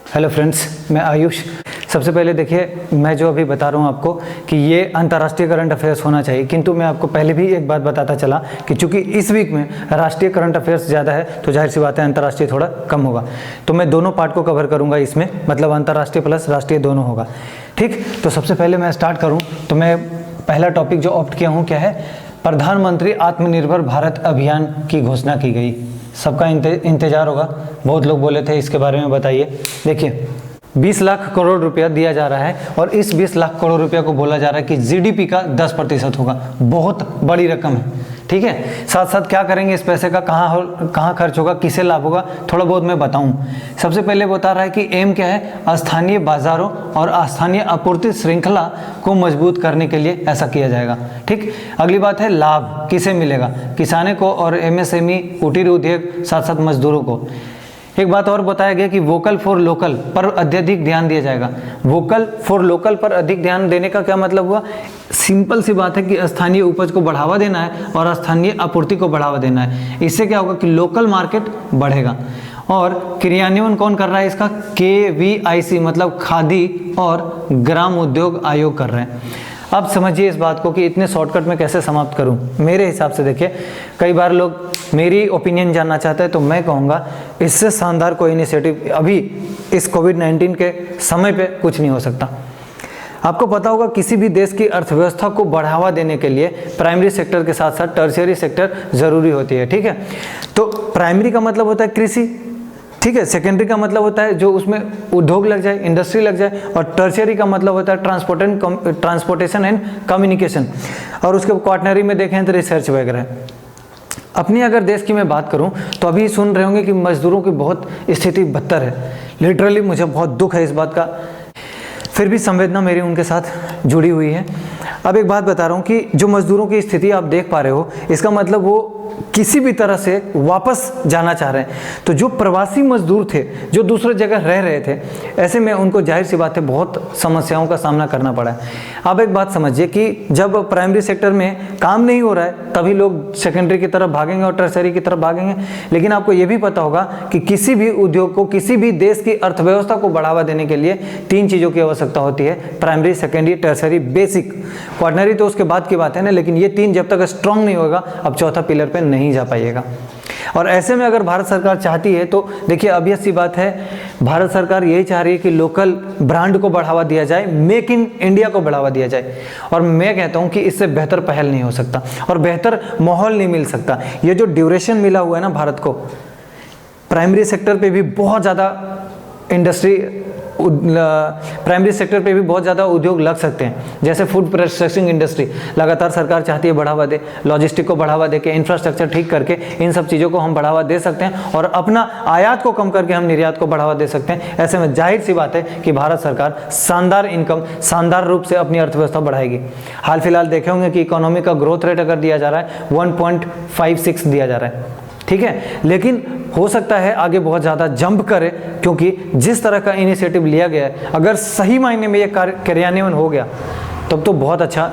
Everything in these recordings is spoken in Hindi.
हेलो फ्रेंड्स, मैं आयुष। सबसे पहले देखिए, मैं जो अभी बता रहा हूँ आपको कि ये अंतर्राष्ट्रीय करंट अफेयर्स होना चाहिए, किंतु मैं आपको पहले भी एक बात बताता चला कि चूंकि इस वीक में राष्ट्रीय करंट अफेयर्स ज़्यादा है तो जाहिर सी बात है अंतर्राष्ट्रीय थोड़ा कम होगा। तो मैं दोनों पार्ट को कवर करूँगा इसमें, मतलब अंतर्राष्ट्रीय प्लस राष्ट्रीय दोनों होगा। ठीक, तो सबसे पहले मैं स्टार्ट करूँ तो मैं पहला टॉपिक जो ऑप्ट किया हूँ क्या है, प्रधानमंत्री आत्मनिर्भर भारत अभियान की घोषणा की गई। सबका इंतजार होगा, बहुत लोग बोले थे इसके बारे में बताइए। देखिए, 20 लाख करोड़ रुपया दिया जा रहा है और इस 20 लाख करोड़ रुपया को बोला जा रहा है कि जीडीपी का 10% होगा। बहुत बड़ी रकम है, ठीक है। साथ साथ क्या करेंगे इस पैसे का, कहाँ खर्च होगा, किसे लाभ होगा, थोड़ा बहुत मैं बताऊं। सबसे पहले बता रहा है कि एम क्या है, स्थानीय बाजारों और स्थानीय आपूर्ति श्रृंखला को मजबूत करने के लिए ऐसा किया जाएगा। ठीक, अगली बात है लाभ किसे मिलेगा, किसानों को और एमएसएमई कुटीर उद्योग साथ साथ मजदूरों को। एक बात और बताया गया कि वोकल फॉर लोकल पर अत्यधिक ध्यान दिया जाएगा। वोकल फॉर लोकल पर अधिक ध्यान देने का क्या मतलब हुआ, सिंपल सी बात है कि स्थानीय उपज को बढ़ावा देना है और स्थानीय आपूर्ति को बढ़ावा देना है। इससे क्या होगा कि लोकल मार्केट बढ़ेगा। और क्रियान्वयन कौन कर रहा है इसका, KVIC मतलब खादी और ग्राम उद्योग आयोग कर रहे हैं। अब समझिए इस बात को कि इतने शॉर्टकट में कैसे समाप्त करूं। मेरे हिसाब से देखिए, कई बार लोग मेरी ओपिनियन जानना चाहते हैं तो मैं कहूँगा इससे शानदार कोई इनिशिएटिव अभी इस कोविड-19 के समय पे कुछ नहीं हो सकता। आपको पता होगा किसी भी देश की अर्थव्यवस्था को बढ़ावा देने के लिए प्राइमरी सेक्टर के साथ साथ टर्शियरी सेक्टर जरूरी होती है। ठीक है, तो प्राइमरी का मतलब होता है कृषि, ठीक है। सेकेंडरी का मतलब होता है जो उसमें उद्योग लग जाए, इंडस्ट्री लग जाए। और टर्शियरी का मतलब होता है ट्रांसपोर्टेशन एंड कम्युनिकेशन। और उसके क्वार्टनरी में देखें तो रिसर्च वगैरह। अपनी अगर देश की मैं बात करूं तो अभी सुन रहे होंगे कि मजदूरों की बहुत स्थिति बदतर है। लिटरली मुझे बहुत दुख है इस बात का, फिर भी संवेदना मेरी उनके साथ जुड़ी हुई है। अब एक बात बता रहा हूँ कि जो मजदूरों की स्थिति आप देख पा रहे हो, इसका मतलब वो किसी भी तरह से वापस जाना चाह रहे हैं। तो जो प्रवासी मजदूर थे जो दूसरे जगह रह रहे थे, ऐसे में उनको जाहिर सी बात है बहुत समस्याओं का सामना करना पड़ा है। अब एक बात समझिए कि जब प्राइमरी सेक्टर में काम नहीं हो रहा है तभी लोग सेकेंडरी की तरफ भागेंगे और टर्शियरी की तरफ भागेंगे। लेकिन आपको ये भी पता होगा कि किसी भी उद्योग को, किसी भी देश की अर्थव्यवस्था को बढ़ावा देने के लिए 3 चीज़ों की आवश्यकता होती है, primary, secondary, tertiary, basic. Quaternary तो उसके बाद की बात है ना, लेकिन ये 3 जब तक स्ट्रांग नहीं होगा अब चौथा पिलर पे नहीं जा पाइएगा। और ऐसे में अगर भारत सरकार चाहती है तो देखिए, ऑब्वियस सी बात है, भारत सरकार यही चाह रही है कि लोकल ब्रांड को बढ़ावा दिया जाए, मेक इन इंडिया को बढ़ावा दिया जाए। और मैं कहता हूं कि इससे बेहतर पहल नहीं हो सकता और बेहतर माहौल नहीं मिल सकता। ये जो ड्यूरेशन मिला हुआ है ना भारत को, प्राइमरी सेक्टर पे भी बहुत ज़्यादा इंडस्ट्री, प्राइमरी सेक्टर पे भी बहुत ज़्यादा उद्योग लग सकते हैं। जैसे फूड प्रोसेसिंग इंडस्ट्री लगातार सरकार चाहती है बढ़ावा दे, लॉजिस्टिक को बढ़ावा दे के, इंफ्रास्ट्रक्चर ठीक करके इन सब चीज़ों को हम बढ़ावा दे सकते हैं और अपना आयात को कम करके हम निर्यात को बढ़ावा दे सकते हैं। ऐसे में जाहिर सी बात है कि भारत सरकार शानदार इनकम, शानदार रूप से अपनी अर्थव्यवस्था बढ़ाएगी। हाल फिलहाल देखे होंगे कि इकोनॉमी का ग्रोथ रेट अगर दिया जा रहा है 1.56 दिया जा रहा है, ठीक है। लेकिन हो सकता है आगे बहुत ज़्यादा जंप करे, क्योंकि जिस तरह का इनिशिएटिव लिया गया है, अगर सही मायने में ये क्रियान्वयन हो गया तब तो बहुत अच्छा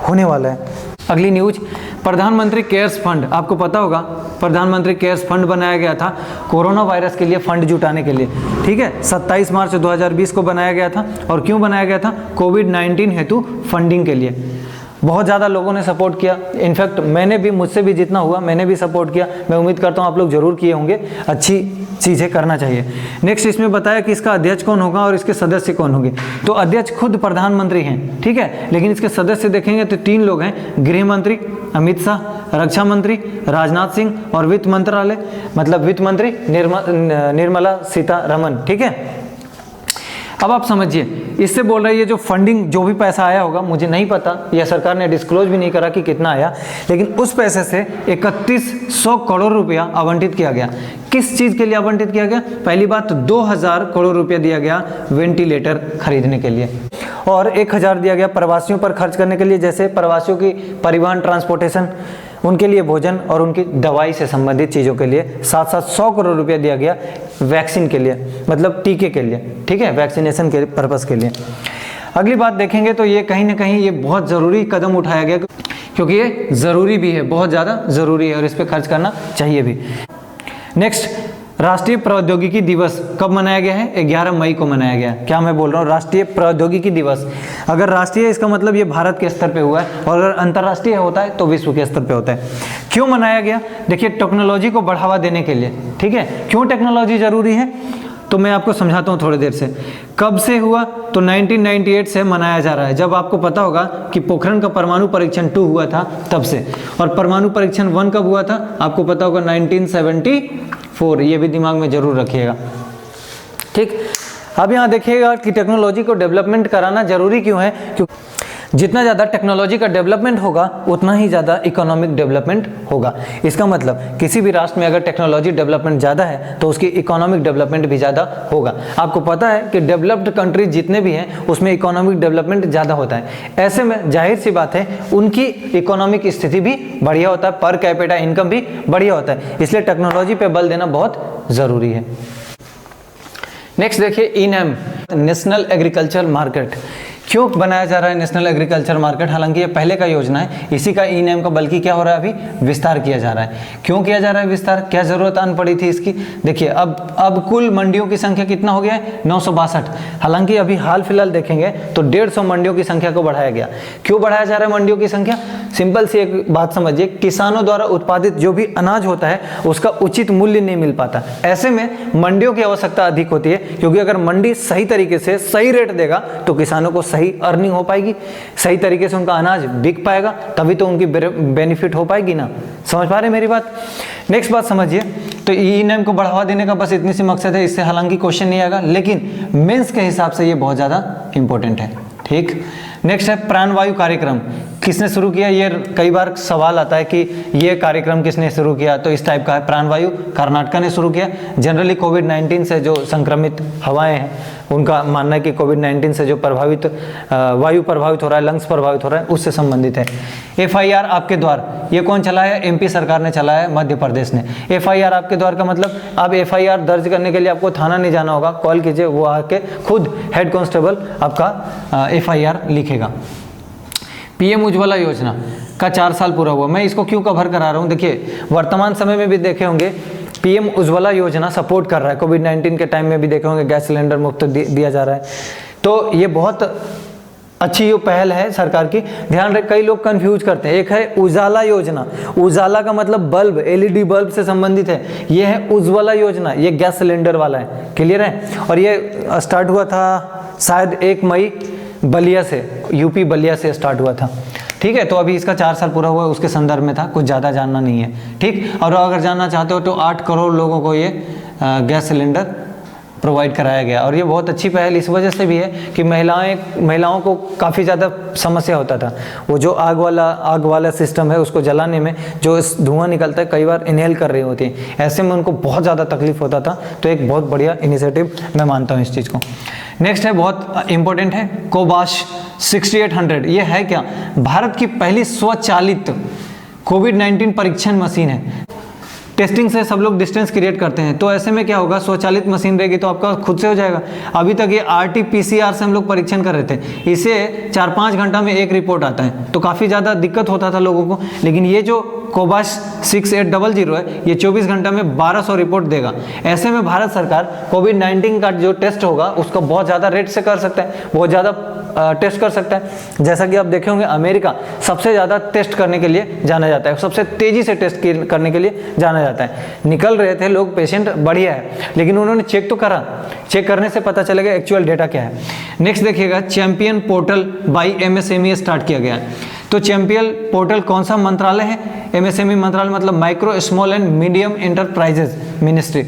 होने वाला है। अगली न्यूज, प्रधानमंत्री केयर्स फंड। आपको पता होगा प्रधानमंत्री केयर्स फंड बनाया गया था कोरोना वायरस के लिए फंड जुटाने के लिए, ठीक है। 27 मार्च 2020 को बनाया गया था। और क्यों बनाया गया था, कोविड-19 हेतु फंडिंग के लिए। बहुत ज़्यादा लोगों ने सपोर्ट किया, इनफैक्ट मैंने भी, मुझसे भी जितना हुआ मैंने भी सपोर्ट किया। मैं उम्मीद करता हूँ आप लोग जरूर किए होंगे, अच्छी चीज़ें करना चाहिए। नेक्स्ट इसमें बताया कि इसका अध्यक्ष कौन होगा और इसके सदस्य कौन होंगे। तो अध्यक्ष खुद प्रधानमंत्री हैं, ठीक है, लेकिन इसके सदस्य देखेंगे तो 3 लोग हैं, गृह मंत्री अमित शाह, रक्षा मंत्री राजनाथ सिंह और वित्त मंत्रालय मतलब वित्त मंत्री निर्मला सीतारमण, ठीक है। अब आप समझिए, इससे बोल रहे हैं ये जो फंडिंग, जो भी पैसा आया होगा, मुझे नहीं पता, यह सरकार ने डिस्क्लोज भी नहीं करा कि कितना आया, लेकिन उस पैसे से 3100 करोड़ रुपया आवंटित किया गया। किस चीज़ के लिए आवंटित किया गया, पहली बात 2000 करोड़ रुपया दिया गया वेंटिलेटर खरीदने के लिए और 1000 दिया गया प्रवासियों पर खर्च करने के लिए, जैसे प्रवासियों की परिवहन, ट्रांसपोर्टेशन, उनके लिए भोजन और उनकी दवाई से संबंधित चीज़ों के लिए। साथ साथ 100 करोड़ रुपया दिया गया वैक्सीन के लिए, मतलब टीके के लिए, ठीक है, वैक्सीनेशन के पर्पस के लिए। अगली बात देखेंगे तो ये कहीं ना कहीं ये बहुत ज़रूरी कदम उठाया गया, क्योंकि ये ज़रूरी भी है, बहुत ज़्यादा ज़रूरी है और इस पर खर्च करना चाहिए भी। नेक्स्ट, राष्ट्रीय प्रौद्योगिकी दिवस कब मनाया गया है? 11 मई को मनाया गया है। क्या मैं बोल रहा हूँ? राष्ट्रीय प्रौद्योगिकी दिवस। अगर राष्ट्रीय इसका मतलब ये भारत के स्तर पे हुआ है, और अगर अंतर्राष्ट्रीय होता है तो विश्व के स्तर पे होता है। क्यों मनाया गया? देखिए, टेक्नोलॉजी को बढ़ावा देने के लिए, ठीक है। क्यों टेक्नोलॉजी जरूरी है तो मैं आपको समझाता हूँ थोड़ी देर से। कब से हुआ? तो 1998 से मनाया जा रहा है। जब आपको पता होगा कि पोखरण का परमाणु परीक्षण 2 हुआ था तब से, और परमाणु परीक्षण 1 कब हुआ था? आपको पता होगा 1974। ये भी दिमाग में जरूर रखिएगा, ठीक। अब यहाँ देखिएगा कि टेक्नोलॉजी को डेवलपमेंट कराना जरूरी क्यों है? क्योंकि जितना ज़्यादा टेक्नोलॉजी का डेवलपमेंट होगा उतना ही ज़्यादा इकोनॉमिक डेवलपमेंट होगा। इसका मतलब किसी भी राष्ट्र में अगर टेक्नोलॉजी डेवलपमेंट ज़्यादा है तो उसकी इकोनॉमिक डेवलपमेंट भी ज़्यादा होगा। आपको पता है कि डेवलप्ड कंट्रीज जितने भी हैं उसमें इकोनॉमिक डेवलपमेंट ज़्यादा होता है। ऐसे में जाहिर सी बात है उनकी इकोनॉमिक स्थिति भी बढ़िया होता है, पर कैपिटा इनकम भी बढ़िया होता है। इसलिए टेक्नोलॉजी पर बल देना बहुत ज़रूरी है। नेक्स्ट देखिए, ई-नैम, नेशनल एग्रीकल्चर मार्केट। क्यों बनाया जा रहा है नेशनल एग्रीकल्चर मार्केट? हालांकि ये पहले का योजना है, इसी का ई-नैम का बल्कि क्या हो रहा है, अभी विस्तार किया जा रहा है। क्यों किया जा रहा है विस्तार? क्या जरूरत आन पड़ी थी इसकी? देखिए, अब कुल मंडियों की संख्या कितना हो गया है? 962। हालांकि अभी हाल फिलहाल देखेंगे तो 150 मंडियों की संख्या को बढ़ाया गया। क्यों बढ़ाया जा रहा है मंडियों की संख्या? सिंपल सी एक बात समझिए, किसानों द्वारा उत्पादित जो भी अनाज होता है उसका उचित मूल्य नहीं मिल पाता। ऐसे में मंडियों की आवश्यकता अधिक होती है, क्योंकि अगर मंडी सही तरीके से सही रेट देगा तो किसानों को सही अर्निंग हो पाएगी, सही तरीके से उनका अनाज बिक पाएगा, तभी तो उनकी बेनिफिट हो पाएगी ना। समझ पा रहे हैं मेरी बात? नेक्स्ट बात समझिए, तो ई-नैम को बढ़ावा देने का बस इतनी सी मकसद है। इससे हालांकि क्वेश्चन नहीं आएगा, लेकिन मेंस के हिसाब से ये बहुत ज़्यादा इंपॉर्टेंट है, ठीक। नेक्स्ट है प्राणवायु कार्यक्रम। किसने शुरू किया? ये कई बार सवाल आता है कि ये कार्यक्रम किसने शुरू किया, तो इस टाइप का है। प्राणवायु कर्नाटक ने शुरू किया। जनरली कोविड-19 से जो संक्रमित हवाएं हैं उनका मानना है कि कोविड-19 से जो वायु प्रभावित हो रहा है, लंग्स प्रभावित हो रहा है, उससे संबंधित है। FIR आपके द्वार, ये कौन चलाया? MP सरकार ने चलाया, मध्य प्रदेश ने। FIR आपके द्वार का मतलब, अब FIR दर्ज करने के लिए आपको थाना नहीं जाना होगा, कॉल कीजिए, वो आके खुद हेड कांस्टेबल आपका FIR लिखेगा। PM उज्ज्वला योजना का 4 साल पूरा हुआ। मैं इसको क्यों कवर करा रहा हूँ? देखिए, वर्तमान समय में भी देखे होंगे PM उज्ज्वला योजना सपोर्ट कर रहा है। कोविड-19 के टाइम में भी देखे होंगे गैस सिलेंडर मुफ्त दिया जा रहा है। तो ये बहुत अच्छी पहल है सरकार की। ध्यान रखें, कई लोग कंफ्यूज करते हैं। एक है उजाला योजना, उजाला का मतलब बल्ब, LED बल्ब से संबंधित है। ये है उज्ज्वला योजना, ये गैस सिलेंडर वाला है। क्लियर है? और ये स्टार्ट हुआ था शायद 1 मई बलिया से, UP बलिया से स्टार्ट हुआ था, ठीक है। तो अभी इसका 4 साल पूरा हुआ, उसके संदर्भ में था, कुछ ज़्यादा जानना नहीं है, ठीक। और अगर जानना चाहते हो तो 8 करोड़ लोगों को ये गैस सिलेंडर प्रोवाइड कराया गया। और ये बहुत अच्छी पहल इस वजह से भी है कि महिलाओं को काफ़ी ज़्यादा समस्या होता था। वो जो आग वाला सिस्टम है उसको जलाने में जो धुआं निकलता है, कई बार इनहेल कर रही होती है, ऐसे में उनको बहुत ज़्यादा तकलीफ होता था। तो एक बहुत बढ़िया इनिशिएटिव मैं मानता हूँ इस चीज़ को। नेक्स्ट है, बहुत इंपॉर्टेंट है, कोबाश 6800। ये है क्या? भारत की पहली स्वचालित कोविड-19 परीक्षण मशीन है। टेस्टिंग से सब लोग डिस्टेंस क्रिएट करते हैं, तो ऐसे में क्या होगा, स्वचालित मशीन रहेगी तो आपका खुद से हो जाएगा। अभी तक ये RT-PCR से हम लोग परीक्षण कर रहे थे, इसे 4-5 घंटा में एक रिपोर्ट आता है, तो काफ़ी ज़्यादा दिक्कत होता था लोगों को। लेकिन ये जो कोबाश 6800 है, ये 24 घंटा में 1200 रिपोर्ट देगा। ऐसे में भारत सरकार कोविड-19 का जो टेस्ट होगा उसको बहुत ज़्यादा रेट से कर सकता है, बहुत ज़्यादा टेस्ट कर सकता है। जैसा कि आप देखे होंगे, अमेरिका सबसे ज़्यादा टेस्ट करने के लिए जाना जाता है, सबसे तेज़ी से टेस्ट करने के लिए जाना जाता है। निकल रहे थे लोग, पेशेंट बढ़िया है, लेकिन उन्होंने चेक तो करा, चेक करने से पता चलेगा एक्चुअल डेटा क्या है। नेक्स्ट देखिएगा, champion portal by MSME start किया गया है। तो चैंपियन पोर्टल कौन सा मंत्रालय है? MSME मंत्रालय मतलब micro small and medium enterprises ministry.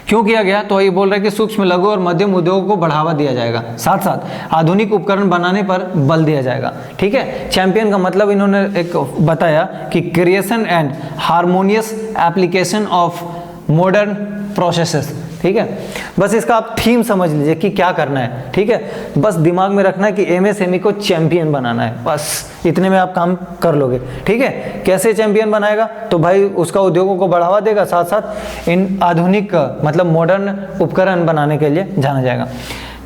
क्यों किया गया? तो ये बोल रहे हैं कि सूक्ष्म, लघु और मध्यम उद्योगों को बढ़ावा दिया जाएगा, साथ साथ आधुनिक उपकरण बनाने पर बल दिया जाएगा, ठीक है। चैंपियन का मतलब इन्होंने एक बताया कि creation and harmonious application of modern processes, ठीक है। बस इसका आप थीम समझ लीजिए कि क्या करना है, ठीक है। बस दिमाग में रखना है कि MSME को चैंपियन बनाना है, बस इतने में आप काम कर लोगे, ठीक है। कैसे चैंपियन बनाएगा? तो भाई उसका उद्योगों को बढ़ावा देगा, साथ साथ इन आधुनिक मतलब मॉडर्न उपकरण बनाने के लिए जाना जाएगा।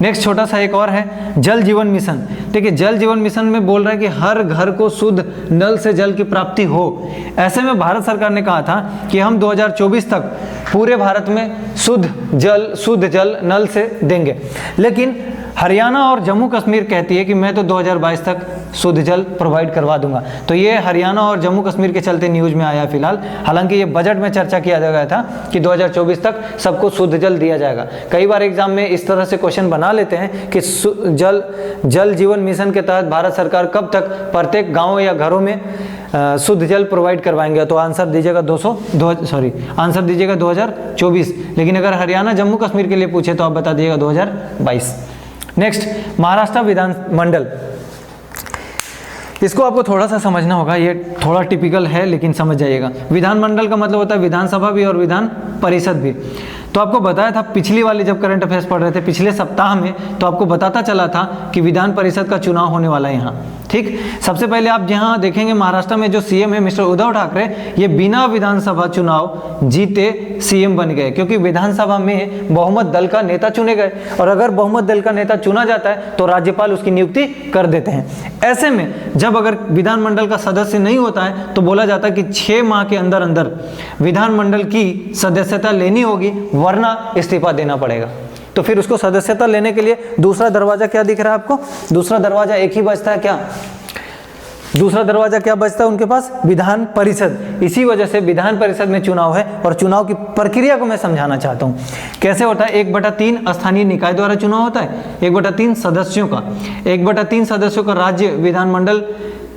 नेक्स्ट छोटा सा एक और है, जल जीवन मिशन। देखिए, जल जीवन मिशन में बोल रहा है कि हर घर को शुद्ध नल से जल की प्राप्ति हो। ऐसे में भारत सरकार ने कहा था कि हम 2024 तक पूरे भारत में शुद्ध जल नल से देंगे। लेकिन हरियाणा और जम्मू कश्मीर कहती है कि मैं तो 2022 तक शुद्ध जल प्रोवाइड करवा दूंगा। तो ये हरियाणा और जम्मू कश्मीर के चलते न्यूज़ में आया फिलहाल। हालांकि ये बजट में चर्चा किया गया था कि 2024 तक सबको शुद्ध जल दिया जाएगा। कई बार एग्जाम में इस तरह से क्वेश्चन बना लेते हैं कि जल जीवन मिशन के तहत भारत सरकार कब तक प्रत्येक गाँव या घरों में शुद्ध जल प्रोवाइड करवाएंगे। तो आंसर दीजिएगा आंसर दीजिएगा 2024। लेकिन अगर हरियाणा जम्मू कश्मीर के लिए पूछे तो आप बता दीजिएगा 2022। नेक्स्ट, महाराष्ट्र विधानमंडल। इसको आपको थोड़ा सा समझना होगा, ये थोड़ा टिपिकल है लेकिन समझ जाइएगा। विधानमंडल का मतलब होता है विधानसभा भी और विधान परिषद भी। तो आपको बताया था पिछली वाली जब करंट अफेयर्स पढ़ रहे थे पिछले सप्ताह में, तो आपको बताता चला था कि विधान परिषद का चुनाव होने वाला है यहाँ। ठीक, सबसे पहले आप यहाँ देखेंगे महाराष्ट्र में जो सीएम है मिस्टर उद्धव ठाकरे, ये बिना विधानसभा चुनाव जीते सीएम बन गए, क्योंकि विधानसभा में बहुमत दल का नेता चुने गए, और अगर बहुमत दल का नेता चुना जाता है तो राज्यपाल उसकी नियुक्ति कर देते हैं। ऐसे में जब अगर विधानमंडल का सदस्य नहीं होता है तो बोला जाता है कि 6 माह के अंदर अंदर विधानमंडल की सदस्यता लेनी होगी, वरना इस्तीफा देना पड़ेगा। तो फिर उसको सदस्यता लेने के लिए दूसरा दरवाजा क्या दिख रहा है आपको? दूसरा दरवाजा एक ही बचता है क्या? दूसरा दरवाजा क्या बचता है उनके पास? विधान परिषद। इसी वजह से विधान परिषद में चुनाव है, और चुनाव की प्रक्रिया को मैं समझाना चाहता हूँ। कैसे होता है? 1/3 स्थानीय निकाय द्वारा चुनाव होता है, 1/3 सदस्यों का, 1/3 सदस्यों का राज्य विधानमंडल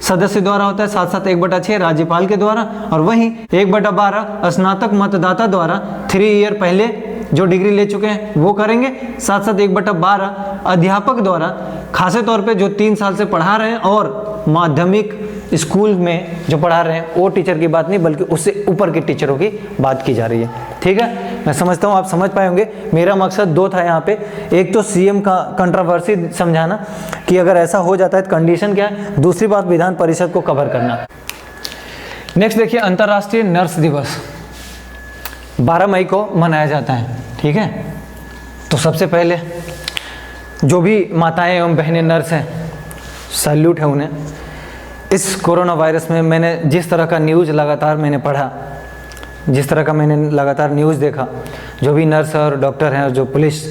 सदस्य द्वारा होता है, साथ साथ 1/6 राज्यपाल के द्वारा, और वहीं 1/12 स्नातक मतदाता द्वारा 3 ईयर पहले जो डिग्री ले चुके हैं वो करेंगे, साथ साथ 1/12 अध्यापक द्वारा, खासे तौर पे जो 3 साल से पढ़ा रहे हैं और माध्यमिक स्कूल में जो पढ़ा रहे हैं वो टीचर की बात नहीं बल्कि उससे ऊपर के टीचरों की बात की जा रही है। ठीक है, मैं समझता हूँ आप समझ पाए होंगे। मेरा मकसद 2 था यहाँ पे, एक तो सीएम का कंट्रोवर्सी समझाना कि अगर ऐसा हो जाता है तो कंडीशन क्या है, दूसरी बात विधान परिषद को कवर करना। नेक्स्ट देखिए, अंतर्राष्ट्रीय नर्स दिवस 12 मई को मनाया जाता है। ठीक है, तो सबसे पहले जो भी माताएं एवं बहनें नर्स हैं, सैल्यूट है उन्हें। इस कोरोना वायरस में मैंने जिस तरह का न्यूज़ लगातार मैंने पढ़ा, जिस तरह का मैंने लगातार न्यूज़ देखा, जो भी नर्स और डॉक्टर हैं और जो पुलिस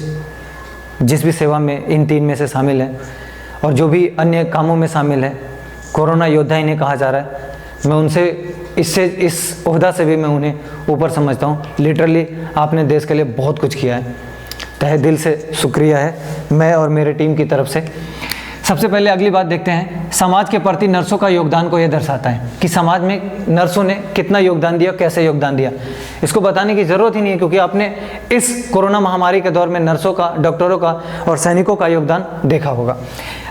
जिस भी सेवा में इन 3 में से शामिल है और जो भी अन्य कामों में शामिल है, कोरोना योद्धा इन्हें कहा जा रहा है। मैं उनसे इस ओहदा से भी मैं उन्हें ऊपर समझता हूँ। लिटरली आपने देश के लिए बहुत कुछ किया है, तहे दिल से शुक्रिया है मैं और मेरे टीम की तरफ से। सबसे पहले अगली बात देखते हैं, समाज के प्रति नर्सों का योगदान को यह दर्शाता है कि समाज में नर्सों ने कितना योगदान दिया, कैसे योगदान दिया। इसको बताने की ज़रूरत ही नहीं है, क्योंकि आपने इस कोरोना महामारी के दौर में नर्सों का, डॉक्टरों का और सैनिकों का योगदान देखा होगा।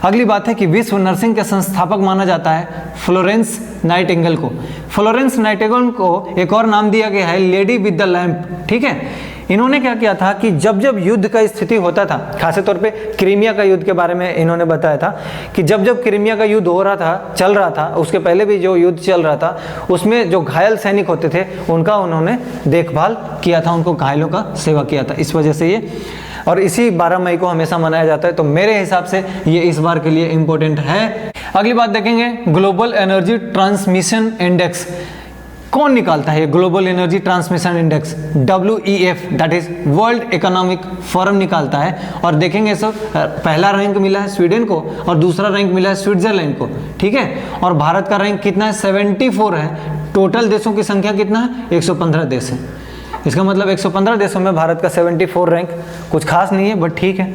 अगली बात है कि विश्व नर्सिंग के संस्थापक माना जाता है फ्लोरेंस नाइटिंगेल को। फ्लोरेंस नाइटिंगेल को एक और नाम दिया गया है लेडी विद द लैम्प। ठीक है, इन्होंने क्या किया था कि जब जब युद्ध का स्थिति होता था, खास तौर पे क्रीमिया का युद्ध के बारे में इन्होंने बताया था कि जब जब क्रीमिया का युद्ध हो रहा था, चल रहा था, उसके पहले भी जो युद्ध चल रहा था, उसमें जो घायल सैनिक होते थे उनका उन्होंने देखभाल किया था, उनको घायलों का सेवा किया था। इस वजह से ये, और इसी 12 मई को हमेशा मनाया जाता है, तो मेरे हिसाब से ये इस बार के लिए इम्पोर्टेंट है। अगली बात देखेंगे, ग्लोबल एनर्जी ट्रांसमिशन इंडेक्स कौन निकालता है? Global energy transmission index WEF, that is world economic forum निकालता है। और देखेंगे सर, पहला रैंक मिला है स्वीडन को और दूसरा रैंक मिला है स्विट्जरलैंड को। ठीक है, और भारत का रैंक कितना है? 74 है। टोटल देशों की संख्या कितना है? 115 देश है। इसका मतलब 115 देशों में भारत का 74 रैंक कुछ खास नहीं है, बट ठीक है।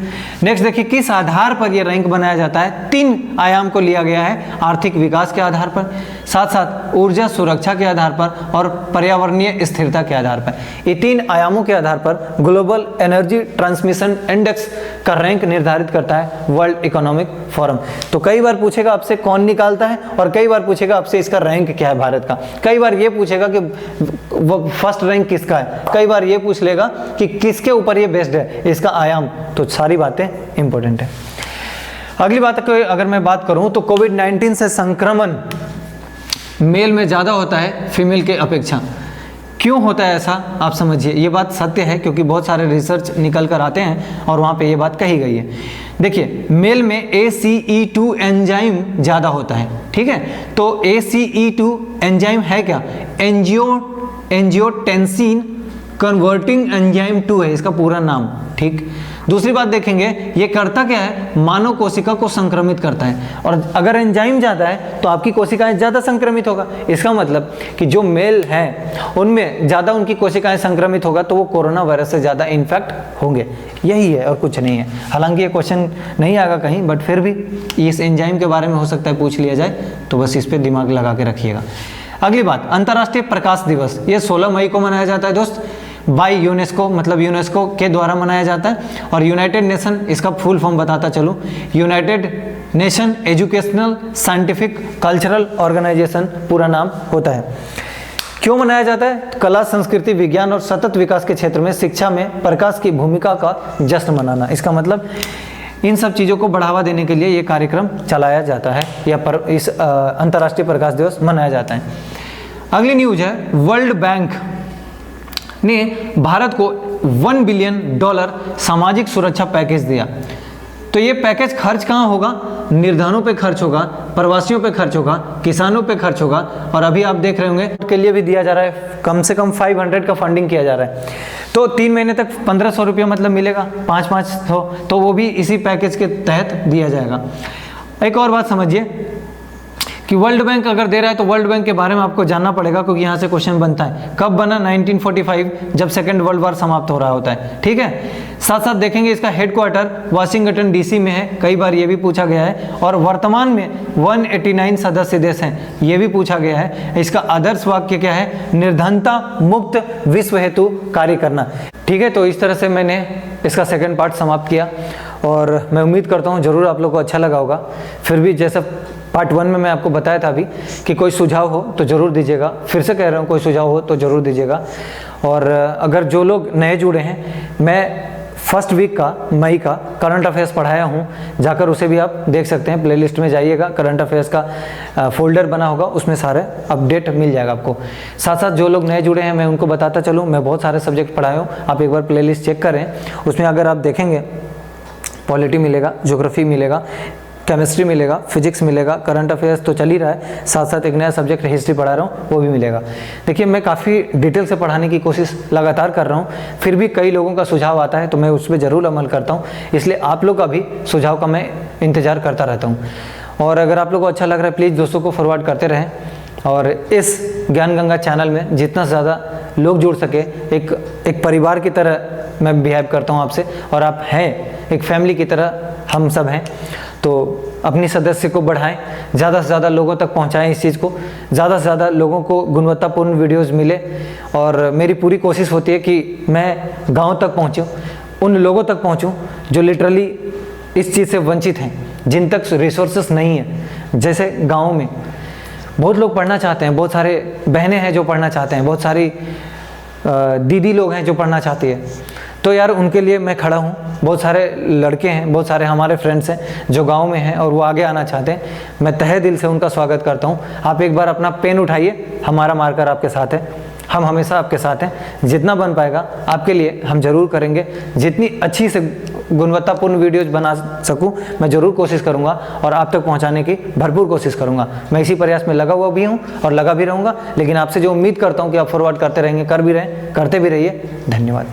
नेक्स्ट देखिए, किस आधार पर यह रैंक बनाया जाता है? 3 आयाम को लिया गया है, आर्थिक विकास के आधार पर, साथ साथ ऊर्जा सुरक्षा के आधार पर और पर्यावरणीय स्थिरता के आधार पर। ये 3 आयामों के आधार पर ग्लोबल एनर्जी ट्रांसमिशन इंडेक्स का रैंक निर्धारित करता है वर्ल्ड इकोनॉमिक फोरम। तो कई बार पूछेगा आपसे कौन निकालता है, और कई बार पूछेगा आपसे इसका रैंक क्या है भारत का। कई बार ये पूछेगा कि फर्स्ट रैंक किसका है, कई बार ये पूछ लेगा कि किसके ऊपर ये बेस्ड है, इसका आयाम। तो सारी बातें इंपॉर्टेंट है। अगली बात अगर मैं बात करूं तो कोविड-19 से संक्रमण मेल में ज़्यादा होता है फीमेल के अपेक्षा। क्यों होता है ऐसा, आप समझिए। ये बात सत्य है, क्योंकि बहुत सारे रिसर्च निकल कर आते हैं और वहाँ पे ये बात कही गई है। देखिए, मेल में ACE2 एंजाइम ज़्यादा होता है। ठीक है, तो ACE2 एंजाइम है क्या? एंजियोटेंसिन कन्वर्टिंग एंजाइम 2 है इसका पूरा नाम, ठीक। दूसरी बात देखेंगे, ये करता क्या है, मानव कोशिका को संक्रमित करता है, और अगर एंजाइम ज़्यादा है तो आपकी कोशिकाएं ज़्यादा संक्रमित होगा। इसका मतलब कि जो मेल हैं उनमें ज़्यादा उनकी कोशिकाएं संक्रमित होगा तो वो कोरोना वायरस से ज़्यादा इन्फेक्ट होंगे, यही है और कुछ नहीं है। हालांकि ये क्वेश्चन नहीं आएगा कहीं, बट फिर भी इस एंजाइम के बारे में हो सकता है पूछ लिया जाए, तो बस इस पर दिमाग लगा के रखिएगा। अगली बात, अंतर्राष्ट्रीय प्रकाश दिवस, ये 16 मई को मनाया जाता है दोस्त, बाय यूनेस्को, मतलब यूनेस्को के द्वारा मनाया जाता है। और यूनाइटेड नेशन, इसका फुल फॉर्म बताता चलूँ, united nation educational scientific cultural organisation पूरा नाम होता है। क्यों मनाया जाता है? कला, संस्कृति, विज्ञान और सतत विकास के क्षेत्र में शिक्षा में प्रकाश की भूमिका का जश्न मनाना। इसका मतलब इन सब चीज़ों को बढ़ावा देने के लिए ये कार्यक्रम चलाया जाता है, या इस अंतर्राष्ट्रीय प्रकाश दिवस मनाया जाता है। अगली न्यूज है, वर्ल्ड बैंक ने भारत को $1 बिलियन सामाजिक सुरक्षा पैकेज दिया। तो ये पैकेज खर्च कहाँ होगा? निर्धनों पे खर्च होगा, प्रवासियों पे खर्च होगा, किसानों पे खर्च होगा, और अभी आप देख रहे होंगे के लिए भी दिया जा रहा है, कम से कम 500 का फंडिंग किया जा रहा है। तो 3 महीने तक 1500 रुपया मतलब मिलेगा, 500, तो वो भी इसी पैकेज के तहत दिया जाएगा। एक और बात समझिए कि वर्ल्ड बैंक अगर दे रहा है तो वर्ल्ड बैंक के बारे में आपको जानना पड़ेगा, क्योंकि यहाँ से क्वेश्चन बनता है। कब बना? 1945, जब सेकेंड वर्ल्ड वॉर समाप्त हो रहा होता है, ठीक है। साथ साथ देखेंगे इसका हेडक्वार्टर वाशिंगटन डीसी में है, कई बार ये भी पूछा गया है। और वर्तमान में 189 सदस्य देश हैं, ये भी पूछा गया है। इसका आदर्श वाक्य क्या है? निर्धनता मुक्त विश्व हेतु कार्य करना, ठीक है। तो इस तरह से मैंने इसका सेकेंड पार्ट समाप्त किया, और मैं उम्मीद करता हूँ ज़रूर आप लोग को अच्छा लगा होगा। फिर भी जैसा पार्ट 1 में मैं आपको बताया था अभी कि कोई सुझाव हो तो ज़रूर दीजिएगा, फिर से कह रहा हूँ कोई सुझाव हो तो ज़रूर दीजिएगा। और अगर जो लोग नए जुड़े हैं, मैं फर्स्ट वीक का मई का करंट अफेयर्स पढ़ाया हूँ, जाकर उसे भी आप देख सकते हैं। प्लेलिस्ट में जाइएगा, करंट अफेयर्स का फोल्डर बना होगा, उसमें सारे अपडेट मिल जाएगा आपको। साथ साथ जो लोग नए जुड़े हैं मैं उनको बताता चलूँ, मैं बहुत सारे सब्जेक्ट पढ़ाया हूँ, आप एक बार प्लेलिस्ट चेक करें। उसमें अगर आप देखेंगे पॉलिटी मिलेगा, ज्योग्राफी मिलेगा, केमिस्ट्री मिलेगा, फिजिक्स मिलेगा, करंट अफेयर्स तो चल ही रहा है, साथ साथ एक नया सब्जेक्ट हिस्ट्री पढ़ा रहा हूँ, वो भी मिलेगा। देखिए मैं काफ़ी डिटेल से पढ़ाने की कोशिश लगातार कर रहा हूँ, फिर भी कई लोगों का सुझाव आता है तो मैं उस पर ज़रूर अमल करता हूँ, इसलिए आप लोग का भी सुझाव का मैं इंतज़ार करता रहता हूँ। और अगर आप लोग को अच्छा लग रहा है प्लीज़ दोस्तों को फॉरवर्ड करते रहें, और इस ज्ञान गंगा चैनल में जितना से ज़्यादा लोग जुड़ सके, एक परिवार की तरह मैं बिहेव करता हूँ आपसे, और आप हैं एक फैमिली की तरह, हम सब हैं, तो अपनी सदस्य को बढ़ाएं, ज़्यादा से ज़्यादा लोगों तक पहुंचाएं इस चीज़ को, ज़्यादा से ज़्यादा लोगों को गुणवत्तापूर्ण वीडियोस मिले। और मेरी पूरी कोशिश होती है कि मैं गांव तक पहुंचूं, उन लोगों तक पहुंचूं जो लिटरली इस चीज़ से वंचित हैं, जिन तक रिसोर्सेस नहीं है। जैसे गाँव में बहुत लोग पढ़ना चाहते हैं, बहुत सारे बहनें हैं जो पढ़ना चाहते हैं, बहुत सारी दीदी लोग हैं जो पढ़ना चाहती है, तो यार उनके लिए मैं खड़ा हूँ। बहुत सारे लड़के हैं, बहुत सारे हमारे फ्रेंड्स हैं जो गांव में हैं और वो आगे आना चाहते हैं, मैं तहे दिल से उनका स्वागत करता हूँ। आप एक बार अपना पेन उठाइए, हमारा मार्कर आपके साथ है, हम हमेशा आपके साथ हैं। जितना बन पाएगा आपके लिए हम ज़रूर करेंगे, जितनी अच्छी से गुणवत्तापूर्ण वीडियोज बना सकूं मैं ज़रूर कोशिश करूंगा, और आप तक पहुंचाने की भरपूर कोशिश करूंगा। मैं इसी प्रयास में लगा हुआ भी हूं और लगा भी रहूंगा, लेकिन आपसे जो उम्मीद करता हूं कि आप फॉरवर्ड करते रहेंगे, कर भी रहें, करते भी रहिए। धन्यवाद।